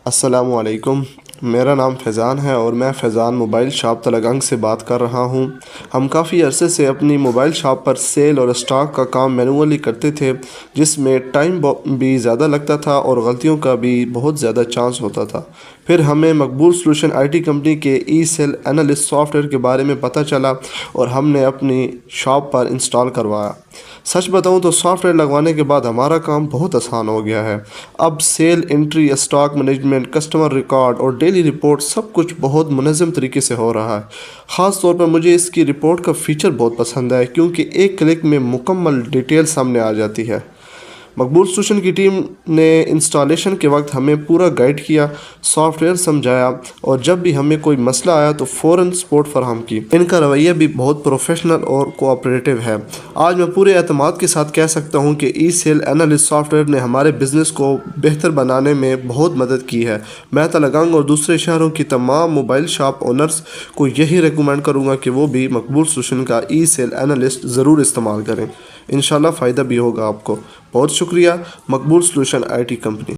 السلام علیکم، میرا نام فیضان ہے اور میں فیضان موبائل شاپ تلگنگ سے بات کر رہا ہوں۔ ہم کافی عرصے سے اپنی موبائل شاپ پر سیل اور اسٹاک کا کام مینولی کرتے تھے، جس میں ٹائم بھی زیادہ لگتا تھا اور غلطیوں کا بھی بہت زیادہ چانس ہوتا تھا۔ پھر ہمیں مقبول سلوشن آئی ٹی کمپنی کے ای سیل انالسٹ سافٹ ویئر کے بارے میں پتہ چلا اور ہم نے اپنی شاپ پر انسٹال کروایا۔ سچ بتاؤں تو سافٹ ویئر لگوانے کے بعد ہمارا کام بہت آسان ہو گیا ہے۔ اب sale entry, stock management, customer record اور ڈیلی رپورٹ سب کچھ بہت منظم طریقے سے ہو رہا ہے۔ خاص طور پر مجھے اس کی رپورٹ کا فیچر بہت پسند ہے، کیونکہ ایک کلک میں مکمل ڈیٹیل سامنے آ جاتی ہے۔ مقبول سلوشن کی ٹیم نے انسٹالیشن کے وقت ہمیں پورا گائیڈ کیا، سافٹ ویئر سمجھایا اور جب بھی ہمیں کوئی مسئلہ آیا تو فوراً سپورٹ فراہم کی۔ ان کا رویہ بھی بہت پروفیشنل اور کوآپریٹو ہے۔ آج میں پورے اعتماد کے ساتھ کہہ سکتا ہوں کہ ای سیل انالسٹ سافٹ ویئر نے ہمارے بزنس کو بہتر بنانے میں بہت مدد کی ہے۔ میں تلگنگ اور دوسرے شہروں کی تمام موبائل شاپ اونرز کو یہی ریکمینڈ کروں گا کہ وہ بھی مقبول سلوشن کا ای سیل انالسٹ ضرور استعمال کریں۔ انشاءاللہ فائدہ بھی ہوگا آپ کو۔ بہت شکریہ، مقبول سلوشن آئی ٹی کمپنی۔